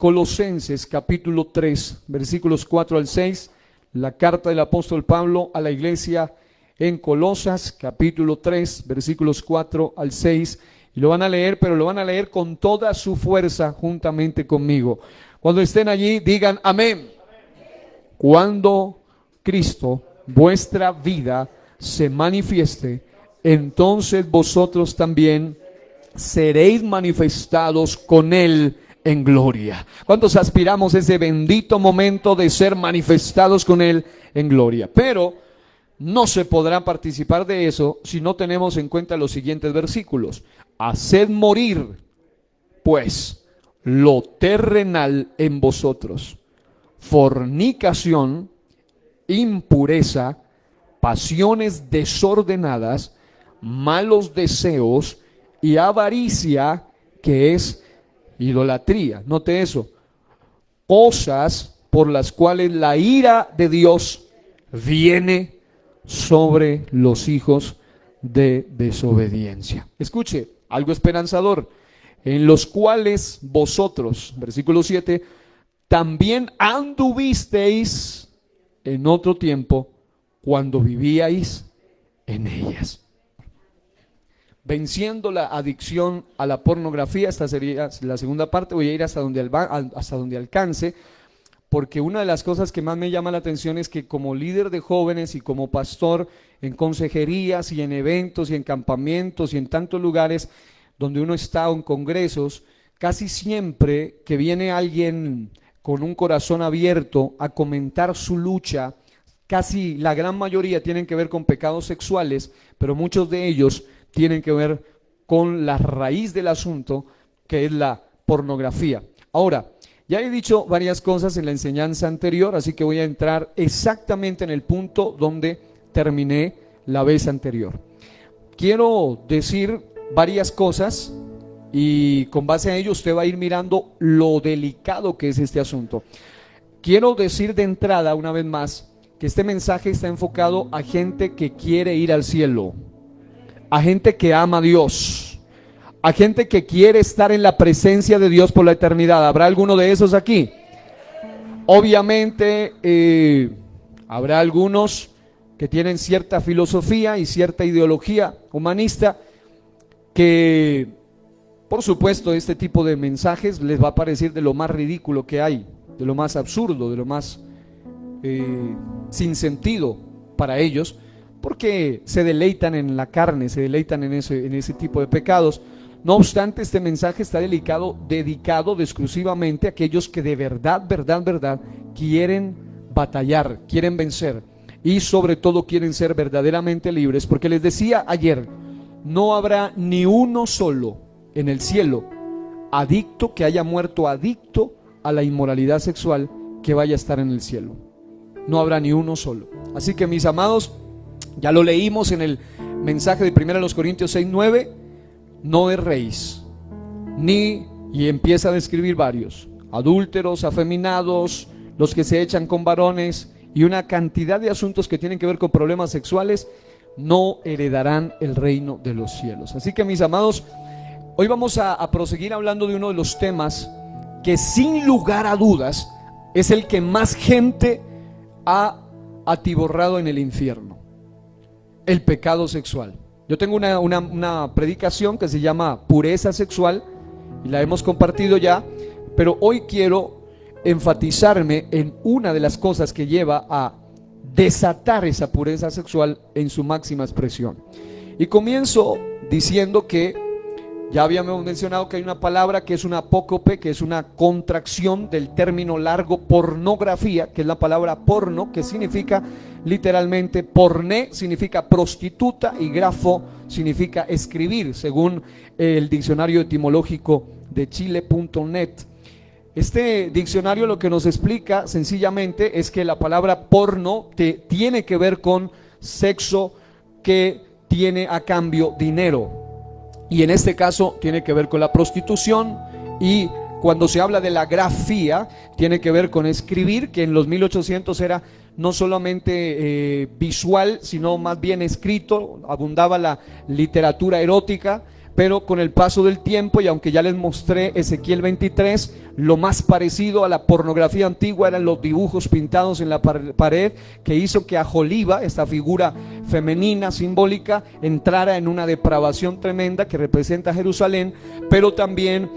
Colosenses capítulo 3, versículos 4 al 6, la carta del apóstol Pablo a la iglesia en Colosas, capítulo 3, versículos 4 al 6. Y lo van a leer, pero lo van a leer con toda su fuerza juntamente conmigo. Cuando estén allí, digan amén. Cuando Cristo, vuestra vida, se manifieste, entonces vosotros también seréis manifestados con Él en gloria. ¿Cuántos aspiramos a ese bendito momento de ser manifestados con Él en gloria? Pero no se podrá participar de eso si no tenemos en cuenta los siguientes versículos. Haced morir, pues, lo terrenal en vosotros: fornicación, impureza, pasiones desordenadas, malos deseos y avaricia, que es idolatría. Note eso: cosas por las cuales la ira de Dios viene sobre los hijos de desobediencia. Escuche, algo esperanzador: en los cuales vosotros, versículo 7, también anduvisteis en otro tiempo cuando vivíais en ellas. Venciendo la adicción a la pornografía. Esta sería la segunda parte. Voy a ir hasta donde alcance, porque una de las cosas que más me llama la atención es que como líder de jóvenes y como pastor en consejerías y en eventos y en campamentos y en tantos lugares donde uno está, en congresos, casi siempre que viene alguien con un corazón abierto a comentar su lucha, casi la gran mayoría tienen que ver con pecados sexuales, pero muchos de ellos tienen que ver con la raíz del asunto, que es la pornografía. Ahora, ya he dicho varias cosas en la enseñanza anterior, así que voy a entrar exactamente en el punto donde terminé la vez anterior. Quiero decir varias cosas y con base a ello usted va a ir mirando lo delicado que es este asunto. Quiero decir de entrada, una vez más, que este mensaje está enfocado a gente que quiere ir al cielo, a gente que ama a Dios, a gente que quiere estar en la presencia de Dios por la eternidad. ¿Habrá alguno de esos aquí? Obviamente habrá algunos que tienen cierta filosofía y cierta ideología humanista que, por supuesto, este tipo de mensajes les va a parecer de lo más ridículo que hay, de lo más absurdo, de lo más sin sentido para ellos, porque se deleitan en la carne, se deleitan en ese tipo de pecados. No obstante, este mensaje está dedicado exclusivamente a aquellos que de verdad quieren batallar, quieren vencer y sobre todo quieren ser verdaderamente libres, porque les decía ayer, no habrá ni uno solo en el cielo adicto que haya muerto adicto a la inmoralidad sexual que vaya a estar en el cielo. No habrá ni uno solo. Así que, mis amados, ya lo leímos en el mensaje de 1 Corintios 6:9, no erréis, y empieza a describir varios: adúlteros, afeminados, los que se echan con varones, y una cantidad de asuntos que tienen que ver con problemas sexuales, no heredarán el reino de los cielos. Así que, mis amados, hoy vamos a proseguir hablando de uno de los temas que sin lugar a dudas es el que más gente ha atiborrado en el infierno: el pecado sexual. Yo tengo una predicación que se llama Pureza Sexual y la hemos compartido ya, pero hoy quiero enfatizarme en una de las cosas que lleva a desatar esa pureza sexual en su máxima expresión. Y comienzo diciendo que ya habíamos mencionado que hay una palabra que es una apócope, que es una contracción del término largo pornografía, que es la palabra porno, que significa literalmente porné, significa prostituta, y grafo significa escribir, según el diccionario etimológico de chile.net. Este diccionario lo que nos explica sencillamente es que la palabra porno tiene que ver con sexo que tiene a cambio dinero. Y en este caso tiene que ver con la prostitución, y cuando se habla de la grafía tiene que ver con escribir, que en los 1800 era no solamente visual, sino más bien escrito. Abundaba la literatura erótica, pero con el paso del tiempo, y aunque ya les mostré Ezequiel 23, lo más parecido a la pornografía antigua eran los dibujos pintados en la pared, que hizo que Aholiba, esta figura femenina simbólica, entrara en una depravación tremenda que representa a Jerusalén. Pero también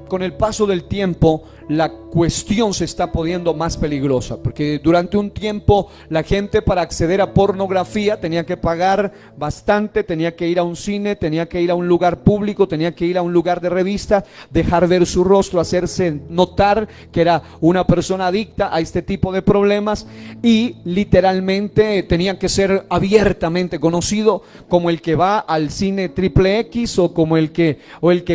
con el paso del tiempo la cuestión se está poniendo más peligrosa, porque durante un tiempo la gente, para acceder a pornografía, tenía que pagar bastante, tenía que ir a un cine, tenía que ir a un lugar público, tenía que ir a un lugar de revista, dejar ver su rostro, hacerse notar que era una persona adicta a este tipo de problemas, y literalmente tenía que ser abiertamente conocido como el que va al cine triple X, o como el que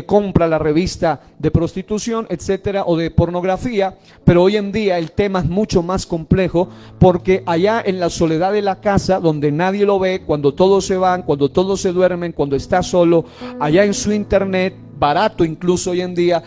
compra la revista de prostitución, etcétera, o de pornografía. Pero hoy en día el tema es mucho más complejo, porque allá en la soledad de la casa, donde nadie lo ve, cuando todos se van, cuando todos se duermen, cuando está solo, allá en su internet, barato incluso hoy en día,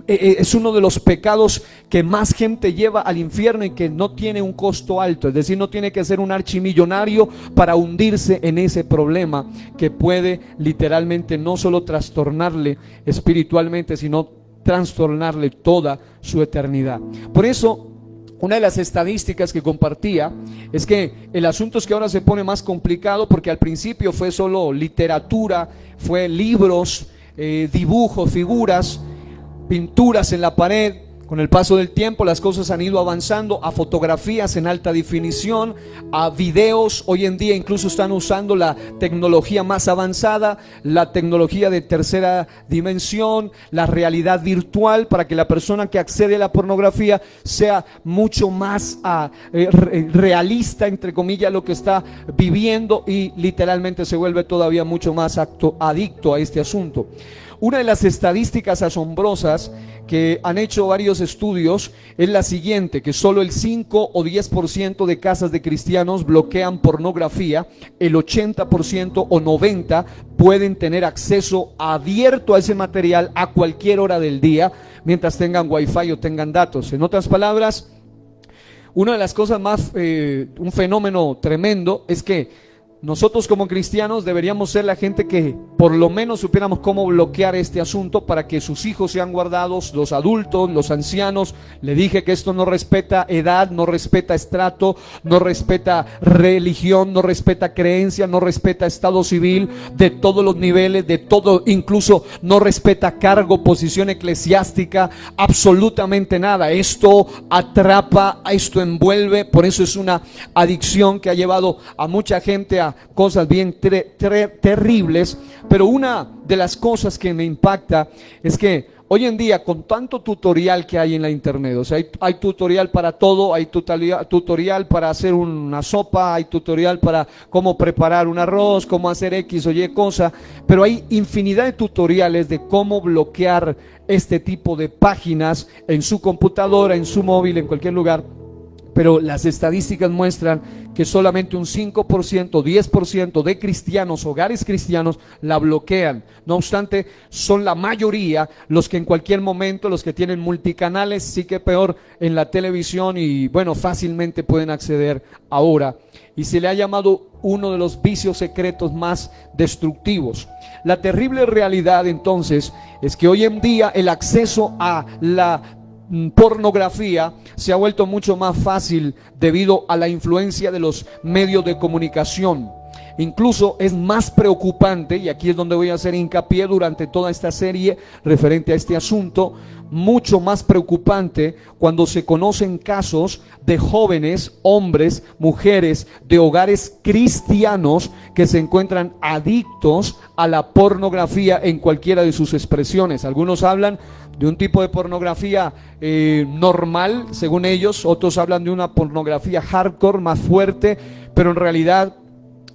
es uno de los pecados que más gente lleva al infierno y que no tiene un costo alto. Es decir, no tiene que ser un archimillonario para hundirse en ese problema que puede literalmente no solo trastornarle espiritualmente, sino trastornarle toda su eternidad. Por eso, una de las estadísticas que compartía es que el asunto es que ahora se pone más complicado, porque al principio fue solo literatura, fue libros, dibujos, figuras, pinturas en la pared. Con el paso del tiempo las cosas han ido avanzando a fotografías en alta definición, a videos. Hoy en día incluso están usando la tecnología más avanzada, la tecnología de tercera dimensión, la realidad virtual, para que la persona que accede a la pornografía sea mucho más realista, entre comillas, lo que está viviendo, y literalmente se vuelve todavía mucho más adicto a este asunto. Una de las estadísticas asombrosas que han hecho varios estudios es la siguiente: que solo el 5 o 10% de casas de cristianos bloquean pornografía, el 80% o 90% pueden tener acceso abierto a ese material a cualquier hora del día, mientras tengan wifi o tengan datos. En otras palabras, una de las cosas más, un fenómeno tremendo, es que nosotros como cristianos deberíamos ser la gente que por lo menos supiéramos cómo bloquear este asunto para que sus hijos sean guardados, los adultos, los ancianos. Le dije que esto no respeta edad, no respeta estrato, no respeta religión, no respeta creencia, no respeta estado civil, de todos los niveles, de todo, incluso no respeta cargo, posición eclesiástica, absolutamente nada. Esto atrapa, esto envuelve. Por eso es una adicción que ha llevado a mucha gente a cosas bien terribles. Pero una de las cosas que me impacta es que hoy en día, con tanto tutorial que hay en la internet, o sea, hay tutorial para todo, hay tutorial para hacer una sopa, hay tutorial para cómo preparar un arroz, cómo hacer X o Y cosa, pero hay infinidad de tutoriales de cómo bloquear este tipo de páginas en su computadora, en su móvil, en cualquier lugar. Pero las estadísticas muestran que solamente un 5%, 10% de cristianos, hogares cristianos, la bloquean. No obstante, son la mayoría los que en cualquier momento, los que tienen multicanales, sí que peor, en la televisión, y bueno, fácilmente pueden acceder ahora. Y se le ha llamado uno de los vicios secretos más destructivos. La terrible realidad entonces es que hoy en día el acceso a la pornografía se ha vuelto mucho más fácil debido a la influencia de los medios de comunicación. Incluso es más preocupante, y aquí es donde voy a hacer hincapié durante toda esta serie referente a este asunto, mucho más preocupante cuando se conocen casos de jóvenes, hombres, mujeres de hogares cristianos que se encuentran adictos a la pornografía en cualquiera de sus expresiones. Algunos hablan de un tipo de pornografía normal, según ellos. Otros hablan de una pornografía hardcore, más fuerte, pero en realidad,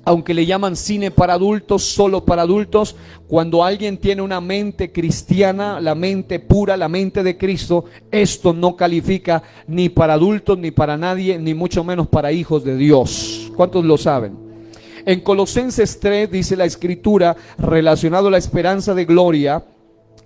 aunque le llaman cine para adultos, solo para adultos, cuando alguien tiene una mente cristiana, la mente pura, la mente de Cristo, esto no califica ni para adultos, ni para nadie, ni mucho menos para hijos de Dios. ¿Cuántos lo saben? En Colosenses 3 dice la Escritura, relacionado a la esperanza de gloria,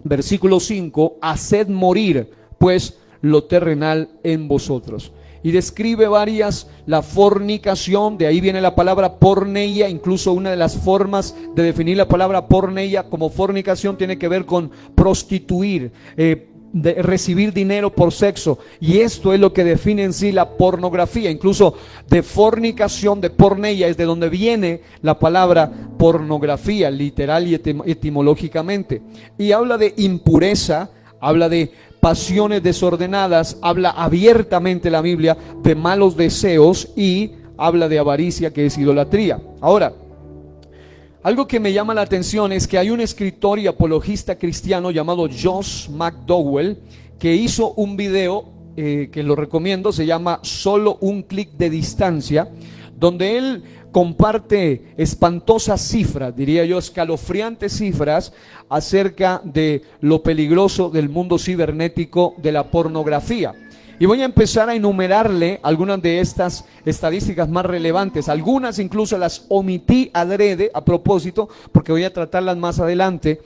versículo 5: haced morir pues lo terrenal en vosotros. y describe varias, la fornicación, de ahí viene la palabra porneia. Incluso una de las formas de definir la palabra porneia como fornicación tiene que ver con prostituir, de recibir dinero por sexo, y esto es lo que define en sí la pornografía. Incluso de fornicación, de porneia, es de donde viene la palabra pornografía, literal y etimológicamente, y habla de impureza, habla de pasiones desordenadas, habla abiertamente la Biblia de malos deseos y habla de avaricia, que es idolatría. Ahora, algo que me llama la atención es que hay un escritor y apologista cristiano llamado Josh McDowell que hizo un video que lo recomiendo, se llama Solo un clic de distancia, donde él comparte espantosas cifras, diría yo, escalofriantes cifras acerca de lo peligroso del mundo cibernético de la pornografía. Y voy a empezar a enumerarle algunas de estas estadísticas más relevantes. Algunas incluso las omití adrede a propósito, porque voy a tratarlas más adelante.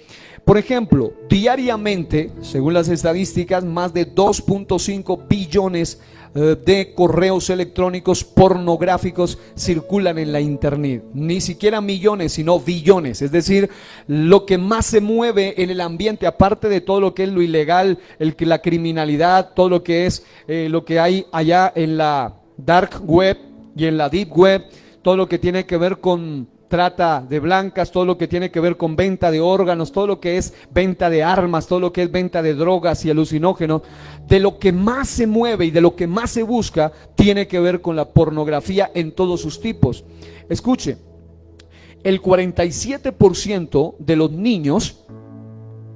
Por ejemplo, diariamente, según las estadísticas, más de 2.5 billones de correos electrónicos pornográficos circulan en la internet. Ni siquiera millones, sino billones. Es decir, lo que más se mueve en el ambiente, aparte de todo lo que es lo ilegal, la criminalidad, todo lo que es lo que hay allá en la dark web y en la deep web, todo lo que tiene que ver con trata de blancas, todo lo que tiene que ver con venta de órganos, todo lo que es venta de armas, todo lo que es venta de drogas y alucinógenos. De lo que más se mueve y de lo que más se busca tiene que ver con la pornografía en todos sus tipos. Escuche, el 47% de los niños,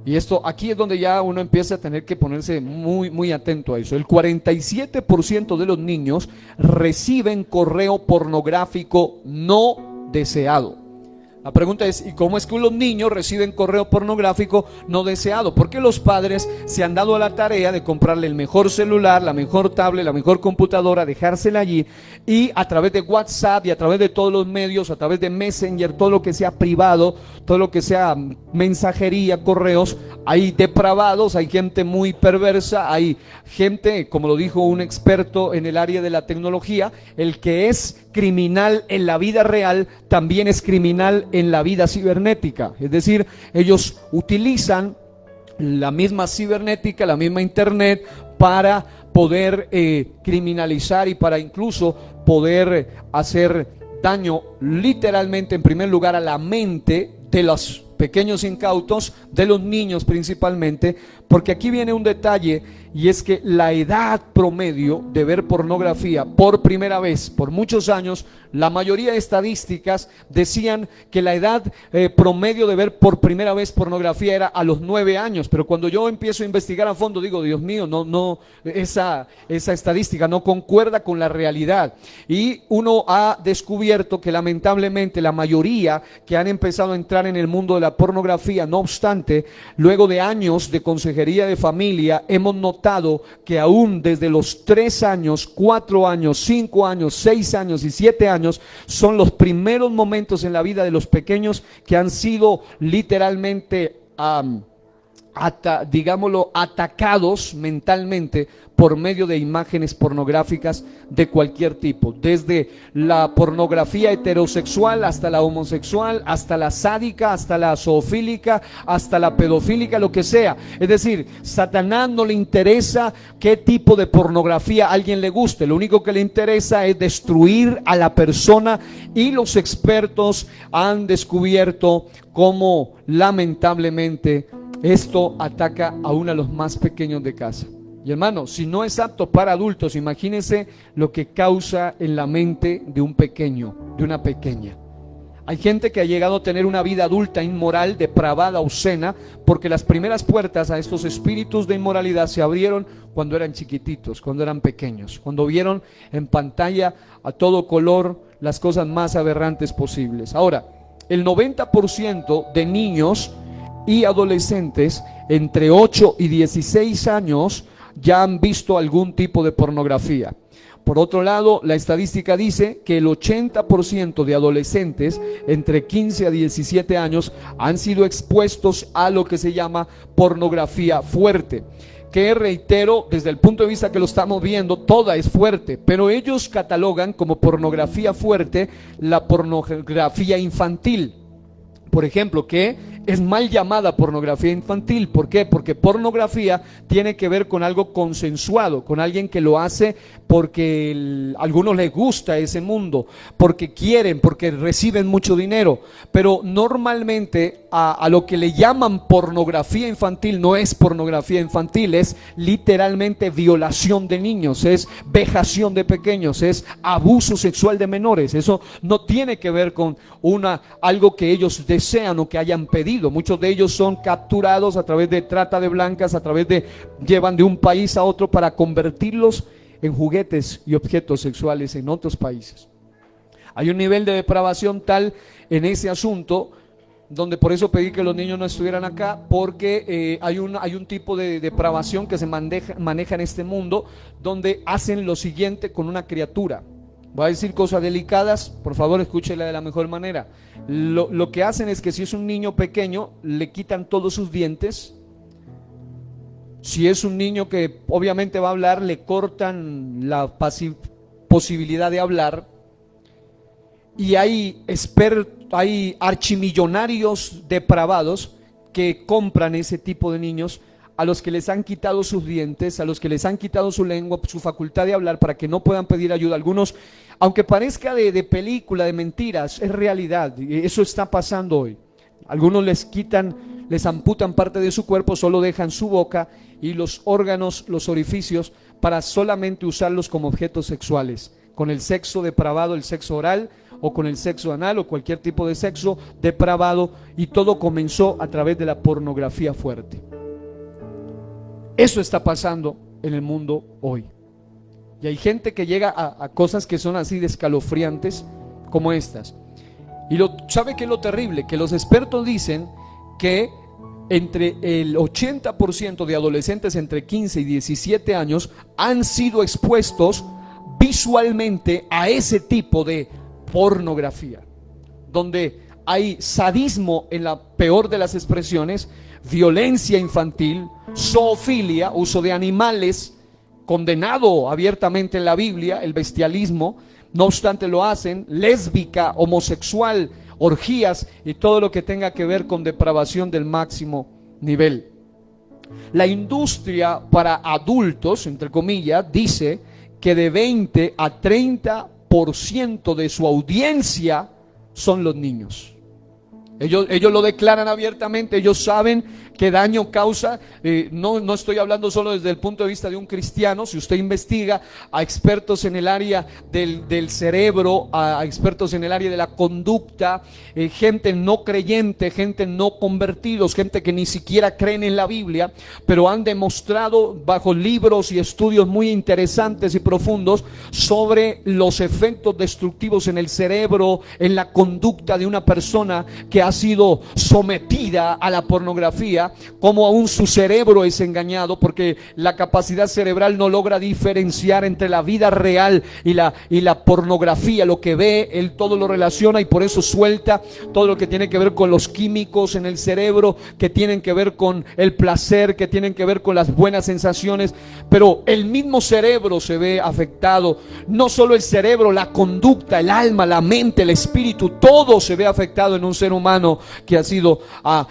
y esto aquí es donde ya uno empieza a tener que ponerse muy atento a eso, el 47% de los niños reciben correo pornográfico no deseado. La pregunta es, ¿y cómo es que los niños reciben correo pornográfico no deseado? Porque los padres se han dado a la tarea de comprarle el mejor celular, la mejor tablet, la mejor computadora, dejársela allí, y a través de WhatsApp y a través de todos los medios, a través de Messenger, todo lo que sea privado, todo lo que sea mensajería, correos, hay depravados, hay gente muy perversa, hay gente, como lo dijo un experto en el área de la tecnología, el que es criminal en la vida real también es criminal en la vida cibernética. Es decir, ellos utilizan la misma cibernética, la misma internet para poder criminalizar y para incluso poder hacer daño literalmente, en primer lugar, a la mente de los pequeños incautos, de los niños principalmente, porque aquí viene un detalle, y es que la edad promedio de ver pornografía por primera vez, por muchos años, la mayoría de estadísticas decían que la edad promedio de ver por primera vez pornografía era a los 9 años, pero cuando yo empiezo a investigar a fondo digo, Dios mío, no, esa estadística no concuerda con la realidad, y uno ha descubierto que lamentablemente la mayoría que han empezado a entrar en el mundo de la pornografía, no obstante, luego de años de consejería de familia, hemos notado que aún desde los 3 años, 4 años, 5 años, 6 años y 7 años son los primeros momentos en la vida de los pequeños que han sido literalmente digámoslo, atacados mentalmente por medio de imágenes pornográficas de cualquier tipo, desde la pornografía heterosexual hasta la homosexual, hasta la sádica, hasta la zoofílica, hasta la pedofílica, lo que sea. Es decir, Satanás no le interesa qué tipo de pornografía a alguien le guste, lo único que le interesa es destruir a la persona, y los expertos han descubierto cómo lamentablemente esto ataca aún a los más pequeños de casa. Y hermano, si no es apto para adultos, imagínense lo que causa en la mente de un pequeño, de una pequeña. Hay gente que ha llegado a tener una vida adulta inmoral, depravada, obscena, porque las primeras puertas a estos espíritus de inmoralidad se abrieron cuando eran chiquititos, cuando eran pequeños, cuando vieron en pantalla a todo color las cosas más aberrantes posibles. Ahora, el 90% de niños y adolescentes entre 8 y 16 años ya han visto algún tipo de pornografía. Por otro lado, la estadística dice que el 80% de adolescentes entre 15 a 17 años han sido expuestos a lo que se llama pornografía fuerte. que, reitero, desde el punto de vista que lo estamos viendo, toda es fuerte, pero ellos catalogan como pornografía fuerte la pornografía infantil, por ejemplo, que es mal llamada pornografía infantil. ¿Por qué? Porque pornografía tiene que ver con algo consensuado, con alguien que lo hace porque a algunos les gusta ese mundo, porque quieren, porque reciben mucho dinero. Pero normalmente a lo que le llaman pornografía infantil no es pornografía infantil, es literalmente violación de niños, es vejación de pequeños, es abuso sexual de menores. Eso no tiene que ver con algo que ellos desean o que hayan pedido. Muchos de ellos son capturados a través de trata de blancas, llevan de un país a otro para convertirlos en juguetes y objetos sexuales en otros países. Hay un nivel de depravación tal en ese asunto, donde por eso pedí que los niños no estuvieran acá, porque hay un tipo de depravación que se maneja en este mundo, donde hacen lo siguiente con una criatura. Voy a decir cosas delicadas, por favor escúchela de la mejor manera. Lo que hacen es que si es un niño pequeño, le quitan todos sus dientes. Si es un niño que obviamente va a hablar, le cortan la posibilidad de hablar. Y hay archimillonarios depravados que compran ese tipo de niños, a los que les han quitado sus dientes, a los que les han quitado su lengua, su facultad de hablar, para que no puedan pedir ayuda. Algunos, aunque parezca de película, de mentiras, es realidad, eso está pasando hoy. Algunos les amputan parte de su cuerpo, solo dejan su boca y los órganos, los orificios, para solamente usarlos como objetos sexuales, con el sexo depravado, el sexo oral, o con el sexo anal, o cualquier tipo de sexo depravado, y todo comenzó a través de la pornografía fuerte. Eso está pasando en el mundo hoy. Y hay gente que llega a cosas que son así de escalofriantes como estas. Y ¿sabe qué es lo terrible? Que los expertos dicen que entre el 80% de adolescentes entre 15 y 17 años han sido expuestos visualmente a ese tipo de pornografía, donde hay sadismo en la peor de las expresiones, violencia infantil, zoofilia, uso de animales, condenado abiertamente en la Biblia, el bestialismo. No obstante lo hacen, lésbica, homosexual, orgías y todo lo que tenga que ver con depravación del máximo nivel. La industria para adultos, entre comillas, dice que de 20 a 30% de su audiencia son los niños. Ellos lo declaran abiertamente, ellos saben qué daño causa. No estoy hablando solo desde el punto de vista de un cristiano. Si usted investiga a expertos en el área del cerebro, a expertos en el área de la conducta, gente no creyente, gente no convertidos, gente que ni siquiera creen en la Biblia, pero han demostrado bajo libros y estudios muy interesantes y profundos sobre los efectos destructivos en el cerebro, en la conducta de una persona que ha sido sometida a la pornografía, como aún su cerebro es engañado, porque la capacidad cerebral no logra diferenciar entre la vida real y la pornografía. Lo que ve, él todo lo relaciona y por eso suelta todo lo que tiene que ver con los químicos en el cerebro, que tienen que ver con el placer, que tienen que ver con las buenas sensaciones. Pero el mismo cerebro se ve afectado, no solo el cerebro, la conducta, el alma, la mente, el espíritu, todo se ve afectado en un ser humano que ha sido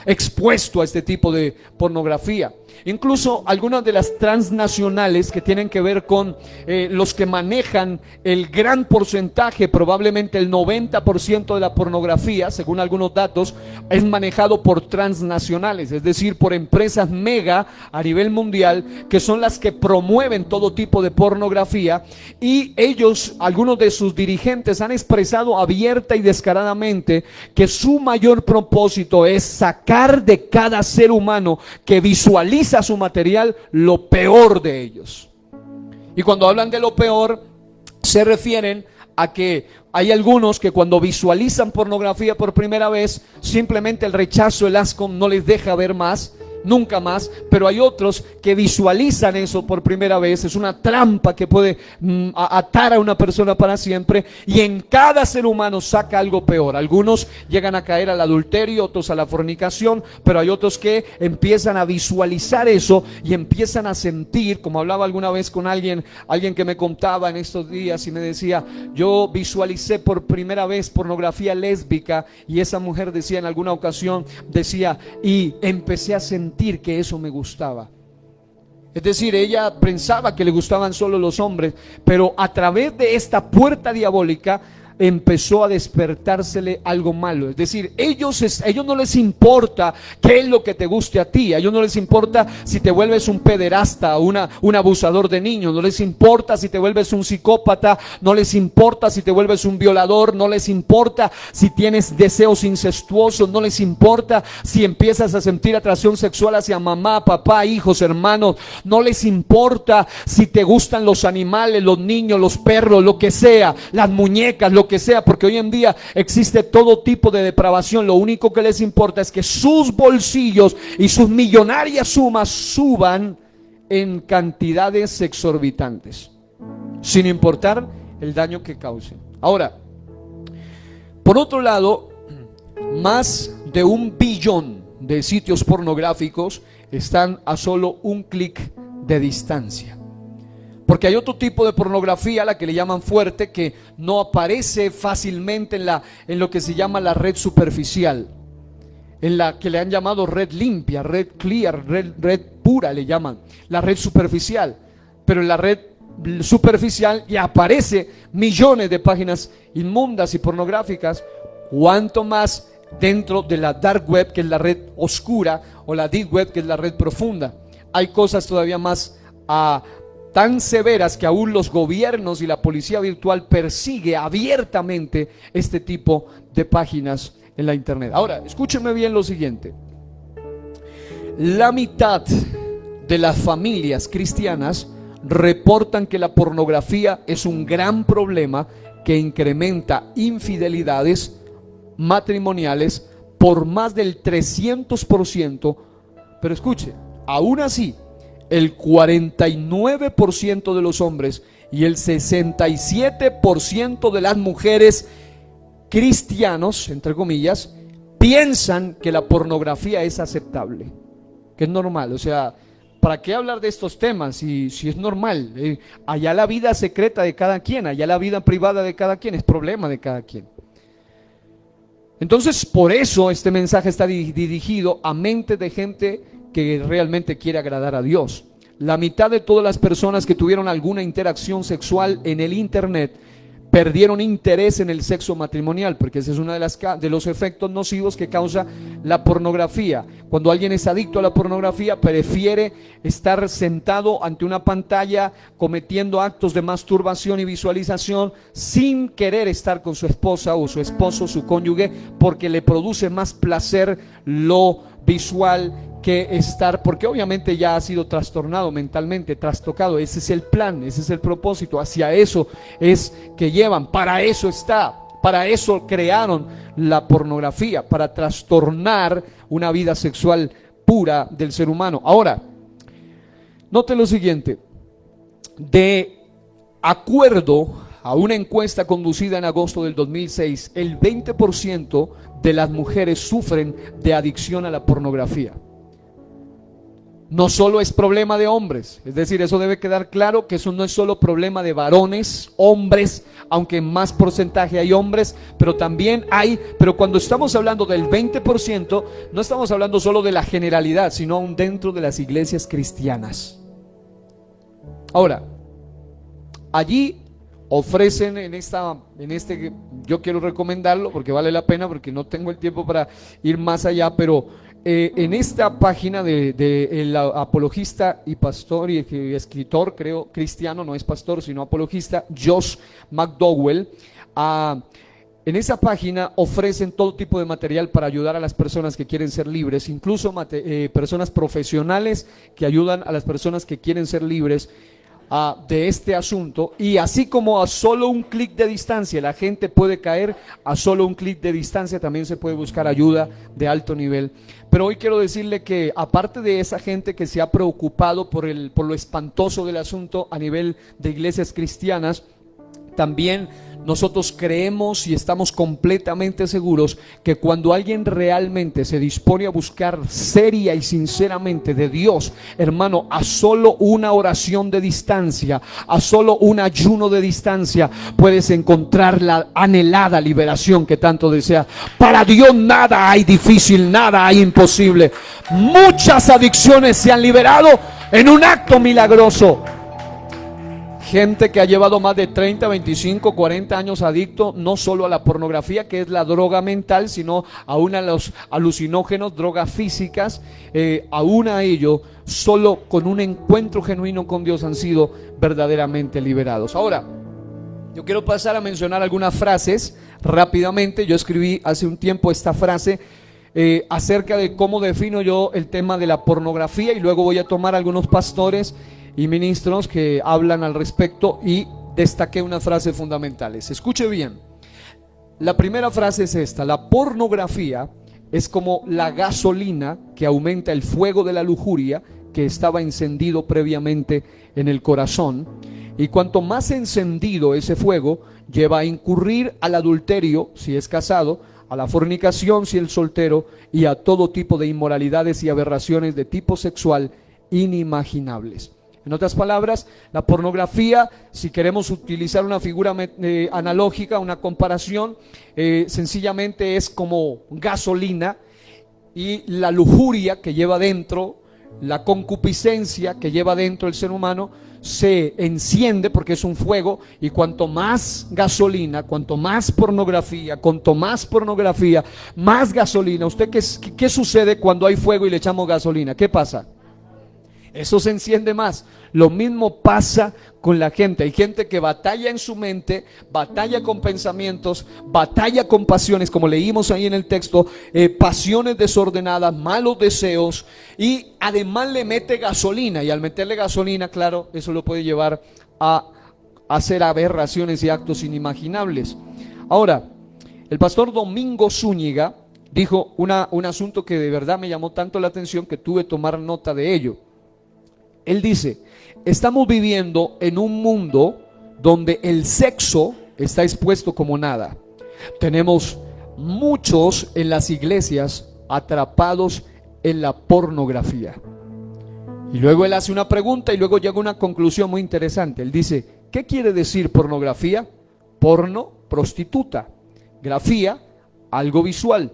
expuesto a este tipo de pornografía. Incluso algunas de las transnacionales que tienen que ver con los que manejan el gran porcentaje, probablemente el 90% de la pornografía, según algunos datos, es manejado por transnacionales, es decir, por empresas mega a nivel mundial, que son las que promueven todo tipo de pornografía. Y ellos, algunos de sus dirigentes, han expresado abierta y descaradamente que su mayor propósito es sacar de cada ser humano que visualiza su material lo peor de ellos. Y cuando hablan de lo peor, se refieren a que hay algunos que cuando visualizan pornografía por primera vez, simplemente el rechazo, el asco no les deja ver más, nunca más, pero hay otros que visualizan eso por primera vez. Es una trampa que puede atar a una persona para siempre, y en cada ser humano saca algo peor. Algunos llegan a caer al adulterio, otros a la fornicación, pero hay otros que empiezan a visualizar eso y empiezan a sentir, como hablaba alguna vez con alguien que me contaba en estos días y me decía: yo visualicé por primera vez pornografía lésbica, y esa mujer decía en alguna ocasión, decía, y empecé a sentir que eso me gustaba. Es decir, ella pensaba que le gustaban solo los hombres, pero a través de esta puerta diabólica empezó a despertársele algo malo. Es decir, ellos no les importa qué es lo que te guste a ti. A ellos no les importa si te vuelves un pederasta, un abusador de niños. No les importa si te vuelves un psicópata. No les importa si te vuelves un violador. No les importa si tienes deseos incestuosos. No les importa si empiezas a sentir atracción sexual hacia mamá, papá, hijos, hermanos. No les importa si te gustan los animales, los niños, los perros, lo que sea, las muñecas, lo que sea, porque hoy en día existe todo tipo de depravación. Lo único que les importa es que sus bolsillos y sus millonarias sumas suban en cantidades exorbitantes, sin importar el daño que causen. Ahora, por otro lado, más de 1 billón de sitios pornográficos están a solo un clic de distancia. Porque hay otro tipo de pornografía, la que le llaman fuerte, que no aparece fácilmente en lo que se llama la red superficial, en la que le han llamado red limpia, red clear, red pura le llaman, la red superficial. Pero en la red superficial ya aparece millones de páginas inmundas y pornográficas, cuanto más dentro de la dark web, que es la red oscura, o la deep web, que es la red profunda. Hay cosas todavía más tan severas que aún los gobiernos y la policía virtual persigue abiertamente este tipo de páginas en la internet. Ahora, escúchenme bien lo siguiente: la mitad de las familias cristianas reportan que la pornografía es un gran problema que incrementa infidelidades matrimoniales por más del 300%, pero escuche, aún así el 49% de los hombres y el 67% de las mujeres cristianos, entre comillas, piensan que la pornografía es aceptable, que es normal. O sea, ¿para qué hablar de estos temas si es normal? Allá la vida secreta de cada quien, allá la vida privada de cada quien, es problema de cada quien. Entonces, por eso este mensaje está dirigido a mente de gente que realmente quiere agradar a Dios. La mitad de todas las personas que tuvieron alguna interacción sexual en el internet perdieron interés en el sexo matrimonial, porque ese es uno de los efectos nocivos que causa la pornografía. Cuando alguien es adicto a la pornografía, prefiere estar sentado ante una pantalla cometiendo actos de masturbación y visualización sin querer estar con su esposa o su esposo, su cónyuge, porque le produce más placer lo visual que estar, porque obviamente ya ha sido trastornado mentalmente, trastocado. Ese es el plan, ese es el propósito, hacia eso es que llevan, para eso está, para eso crearon la pornografía, para trastornar una vida sexual pura del ser humano. Ahora, note lo siguiente: de acuerdo a una encuesta conducida en agosto del 2006, el 20% de las mujeres sufren de adicción a la pornografía. No solo es problema de hombres, es decir, eso debe quedar claro, que eso no es solo problema de varones, hombres, aunque en más porcentaje hay hombres, pero también hay, pero cuando estamos hablando del 20%, no estamos hablando solo de la generalidad, sino aún dentro de las iglesias cristianas. Ahora, allí ofrecen yo quiero recomendarlo porque vale la pena, porque no tengo el tiempo para ir más allá, pero en esta página el apologista y pastor y escritor, creo, cristiano, no es pastor sino apologista, Josh McDowell, en esa página ofrecen todo tipo de material para ayudar a las personas que quieren ser libres, incluso personas profesionales que ayudan a las personas que quieren ser libres. de este asunto, y así como a solo un clic de distancia la gente puede caer, a solo un clic de distancia también se puede buscar ayuda de alto nivel. Pero hoy quiero decirle que aparte de esa gente que se ha preocupado por lo espantoso del asunto a nivel de iglesias cristianas, también nosotros creemos y estamos completamente seguros que cuando alguien realmente se dispone a buscar seria y sinceramente de Dios, hermano, a solo una oración de distancia, a solo un ayuno de distancia, puedes encontrar la anhelada liberación que tanto desea. Para Dios nada hay difícil, nada hay imposible. Muchas adicciones se han liberado en un acto milagroso. Gente que ha llevado más de 30, 25, 40 años adicto no solo a la pornografía, que es la droga mental, sino aún a los alucinógenos, drogas físicas, aún a ello, solo con un encuentro genuino con Dios han sido verdaderamente liberados. Ahora, yo quiero pasar a mencionar algunas frases rápidamente. Yo escribí hace un tiempo esta frase acerca de cómo defino yo el tema de la pornografía, y luego voy a tomar algunos pastores y ministros que hablan al respecto, y destaqué unas frases fundamentales. Escuche bien. La primera frase es esta: la pornografía es como la gasolina que aumenta el fuego de la lujuria que estaba encendido previamente en el corazón, y cuanto más encendido ese fuego, lleva a incurrir al adulterio si es casado, a la fornicación si es soltero, y a todo tipo de inmoralidades y aberraciones de tipo sexual inimaginables. En otras palabras, la pornografía, si queremos utilizar una figura analógica, una comparación, sencillamente es como gasolina, y la lujuria que lleva dentro, la concupiscencia que lleva dentro el ser humano, se enciende porque es un fuego, y cuanto más gasolina, cuanto más pornografía, más gasolina. ¿Usted qué sucede cuando hay fuego y le echamos gasolina? ¿Qué pasa? Eso se enciende más. Lo mismo pasa con la gente. Hay gente que batalla en su mente, batalla con pensamientos, batalla con pasiones, como leímos ahí en el texto, pasiones desordenadas, malos deseos, y además le mete gasolina, y al meterle gasolina, claro, eso lo puede llevar a hacer aberraciones y actos inimaginables. Ahora, el pastor Domingo Zúñiga dijo un asunto que de verdad me llamó tanto la atención que tuve que tomar nota de ello. Él dice: estamos viviendo en un mundo donde el sexo está expuesto como nada. Tenemos muchos en las iglesias atrapados en la pornografía. Y luego él hace una pregunta y luego llega a una conclusión muy interesante. Él dice: ¿qué quiere decir pornografía? Porno, prostituta; grafía, algo visual.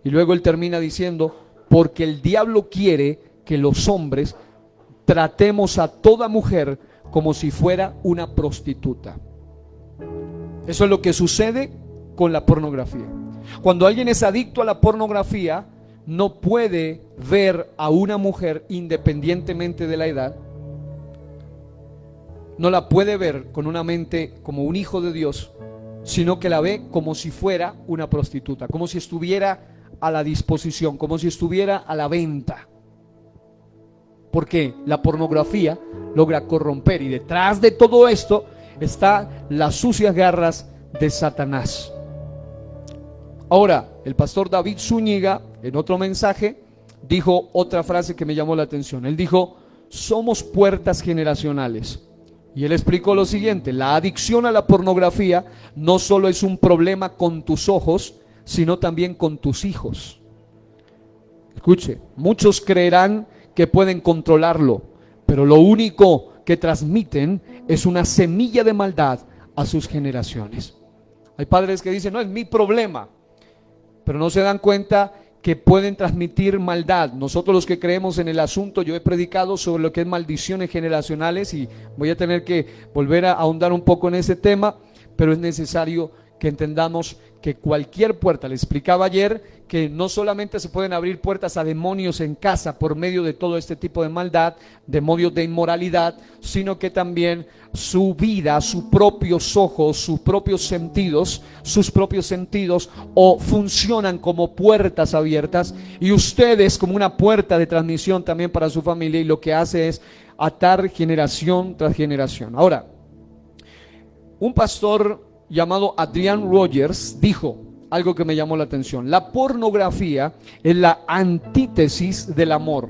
Y luego él termina diciendo: porque el diablo quiere que los hombres tratemos a toda mujer como si fuera una prostituta. Eso es lo que sucede con la pornografía. Cuando alguien es adicto a la pornografía, no puede ver a una mujer independientemente de la edad. No la puede ver con una mente como un hijo de Dios, sino que la ve como si fuera una prostituta, como si estuviera a la disposición, como si estuviera a la venta. Porque la pornografía logra corromper, y detrás de todo esto están las sucias garras de Satanás. Ahora, el pastor David Zúñiga, en otro mensaje, dijo otra frase que me llamó la atención. Él dijo: somos puertas generacionales. Y él explicó lo siguiente: la adicción a la pornografía no solo es un problema con tus ojos, sino también con tus hijos. Escuche, muchos creerán que pueden controlarlo, pero lo único que transmiten es una semilla de maldad a sus generaciones. Hay padres que dicen: no es mi problema, pero no se dan cuenta que pueden transmitir maldad. Nosotros, los que creemos en el asunto, yo he predicado sobre lo que es maldiciones generacionales, y voy a tener que volver a ahondar un poco en ese tema, pero es necesario que entendamos que cualquier puerta, le explicaba ayer que no solamente se pueden abrir puertas a demonios en casa por medio de todo este tipo de maldad, demonios de inmoralidad, sino que también su vida, sus propios ojos, sus propios sentidos o funcionan como puertas abiertas, y ustedes como una puerta de transmisión también para su familia, y lo que hace es atar generación tras generación. Ahora, un pastor llamado Adrian Rogers dijo algo que me llamó la atención: la pornografía es la antítesis del amor.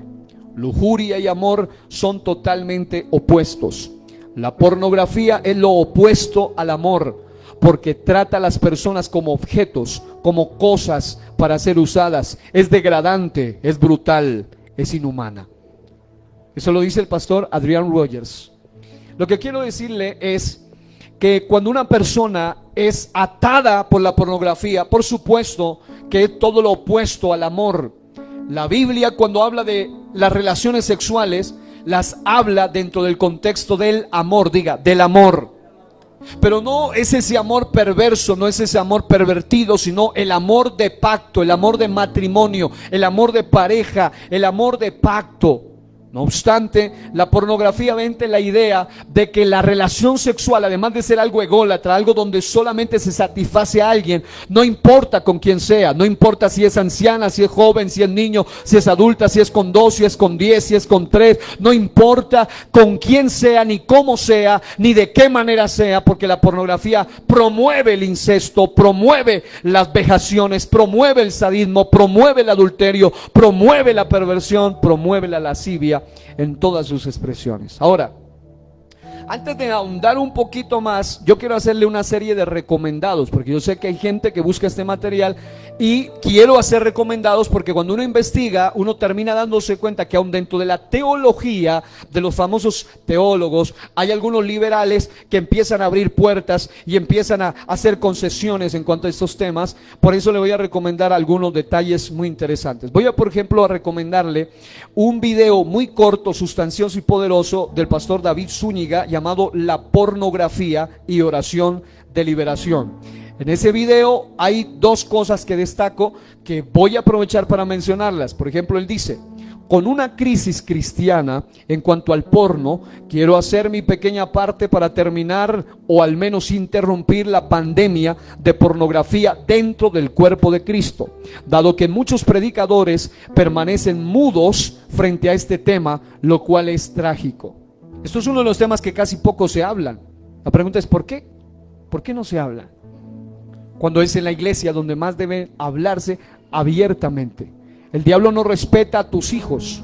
Lujuria y amor son totalmente opuestos. La pornografía es lo opuesto al amor, porque trata a las personas como objetos, como cosas para ser usadas. Es degradante, es brutal, es inhumana. Eso lo dice el pastor Adrian Rogers. Lo que quiero decirle es que cuando una persona es atada por la pornografía, por supuesto que es todo lo opuesto al amor. La Biblia, cuando habla de las relaciones sexuales, las habla dentro del contexto del amor, diga, del amor. Pero no es ese amor perverso, no es ese amor pervertido, sino el amor de pacto, el amor de matrimonio, el amor de pareja, el amor de pacto. No obstante, la pornografía vende la idea de que la relación sexual, además de ser algo ególatra, algo donde solamente se satisface a alguien, no importa con quién sea, no importa si es anciana, si es joven, si es niño, si es adulta, si es con 2, si es con 10, si es con 3, no importa con quién sea, ni cómo sea, ni de qué manera sea, porque la pornografía promueve el incesto, promueve las vejaciones, promueve el sadismo, promueve el adulterio, promueve la perversión, promueve la lascivia en todas sus expresiones. Ahora, antes de ahondar un poquito más, yo quiero hacerle una serie de recomendados, porque yo sé que hay gente que busca este material y quiero hacer recomendados, porque cuando uno investiga, uno termina dándose cuenta que aún dentro de la teología de los famosos teólogos, hay algunos liberales que empiezan a abrir puertas y empiezan a hacer concesiones en cuanto a estos temas. Por eso le voy a recomendar algunos detalles muy interesantes. Voy a, por ejemplo, a recomendarle un video muy corto, sustancioso y poderoso del pastor David Zúñiga, llamado La pornografía y oración de liberación. En ese video hay dos cosas que destaco que voy a aprovechar para mencionarlas. Por ejemplo, él dice: con una crisis cristiana en cuanto al porno, quiero hacer mi pequeña parte para terminar o al menos interrumpir la pandemia de pornografía dentro del cuerpo de Cristo, dado que muchos predicadores permanecen mudos frente a este tema, lo cual es trágico. Esto es uno de los temas que casi poco se hablan. La pregunta es ¿por qué? ¿Por qué no se habla? Cuando es en la iglesia donde más debe hablarse abiertamente. El diablo no respeta a tus hijos.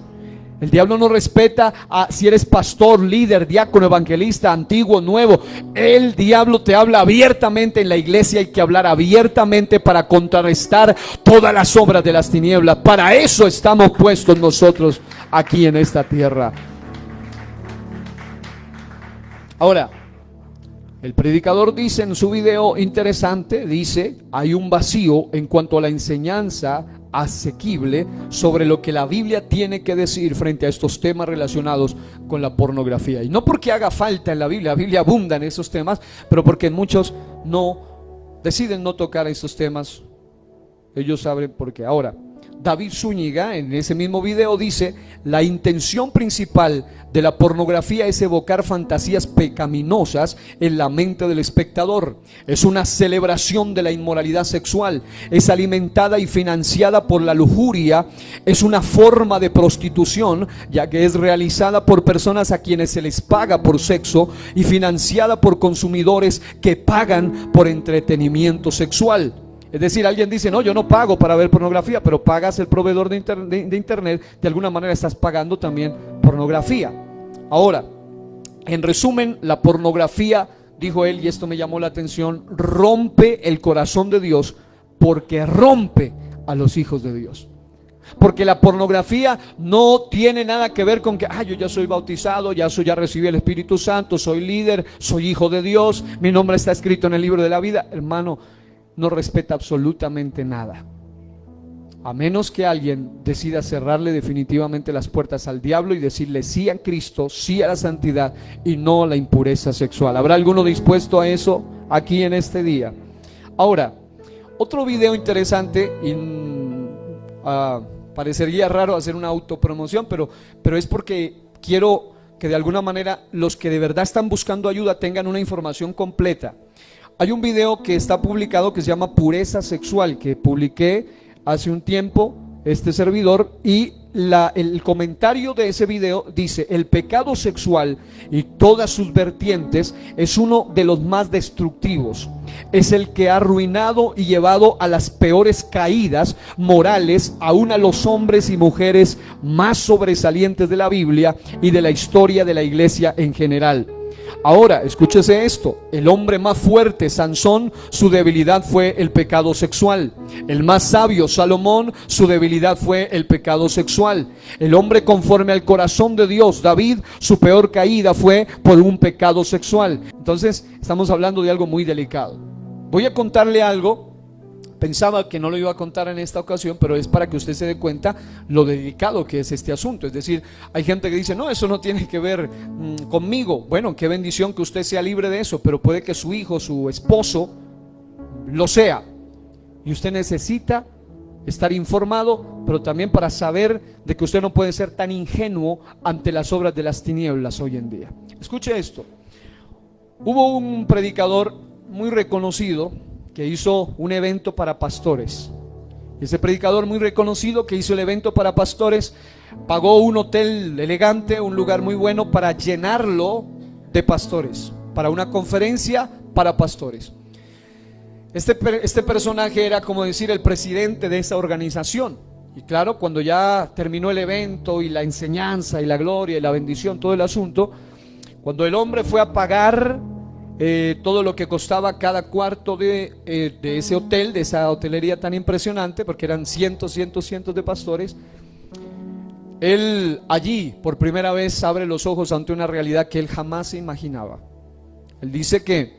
El diablo no respeta a si eres pastor, líder, diácono, evangelista, antiguo, nuevo. El diablo te habla abiertamente en la iglesia. Hay que hablar abiertamente para contrarrestar todas las obras de las tinieblas. Para eso estamos puestos nosotros aquí en esta tierra. Ahora, el predicador dice en su video interesante, dice: hay un vacío en cuanto a la enseñanza asequible sobre lo que la Biblia tiene que decir frente a estos temas relacionados con la pornografía. Y no porque haga falta en la Biblia abunda en esos temas, pero porque muchos deciden no tocar esos temas. Ellos saben por qué. Ahora, David Zúñiga en ese mismo video dice: la intención principal de la pornografía es evocar fantasías pecaminosas en la mente del espectador. Es una celebración de la inmoralidad sexual, es alimentada y financiada por la lujuria, es una forma de prostitución, ya que es realizada por personas a quienes se les paga por sexo y financiada por consumidores que pagan por entretenimiento sexual. Es decir, alguien dice: no, yo no pago para ver pornografía, pero pagas el proveedor de internet, de alguna manera estás pagando también pornografía. Ahora, en resumen, la pornografía, dijo él, y esto me llamó la atención, rompe el corazón de Dios, porque rompe a los hijos de Dios. Porque la pornografía no tiene nada que ver con que yo ya soy bautizado, ya recibí el Espíritu Santo, soy líder, soy hijo de Dios, mi nombre está escrito en el libro de la vida. Hermano, no respeta absolutamente nada, a menos que alguien decida cerrarle definitivamente las puertas al diablo y decirle sí a Cristo, sí a la santidad y no a la impureza sexual. ¿Habrá alguno dispuesto a eso aquí en este día? Ahora, otro video interesante, parecería raro hacer una autopromoción, pero es porque quiero que de alguna manera los que de verdad están buscando ayuda tengan una información completa. Hay un video que está publicado que se llama Pureza Sexual, que publiqué hace un tiempo este servidor, y el comentario de ese video dice: el pecado sexual y todas sus vertientes es uno de los más destructivos, es el que ha arruinado y llevado a las peores caídas morales aún a los hombres y mujeres más sobresalientes de la Biblia y de la historia de la iglesia en general. Ahora, escúchese esto: el hombre más fuerte, Sansón, su debilidad fue el pecado sexual. El más sabio, Salomón, su debilidad fue el pecado sexual. El hombre conforme al corazón de Dios, David, su peor caída fue por un pecado sexual. Entonces, estamos hablando de algo muy delicado. Voy a contarle algo. Pensaba que no lo iba a contar en esta ocasión, pero es para que usted se dé cuenta lo delicado que es este asunto. Es decir, hay gente que dice: no, eso no tiene que ver conmigo. Bueno, qué bendición que usted sea libre de eso, pero puede que su hijo, su esposo, lo sea. Y usted necesita estar informado, pero también para saber de que usted no puede ser tan ingenuo ante las obras de las tinieblas hoy en día. Escuche esto. Hubo un predicador muy reconocido que hizo un evento para pastores. Ese predicador muy reconocido que hizo el evento para pastores pagó un hotel elegante, un lugar muy bueno, para llenarlo de pastores, para una conferencia para pastores. Este personaje era, como decir, el presidente de esa organización. Y claro, cuando ya terminó el evento y la enseñanza y la gloria y la bendición, todo el asunto, cuando el hombre fue a pagar todo lo que costaba cada cuarto de ese hotel, de esa hotelería tan impresionante, porque eran cientos de pastores, él allí por primera vez abre los ojos ante una realidad que él jamás se imaginaba. Él dice que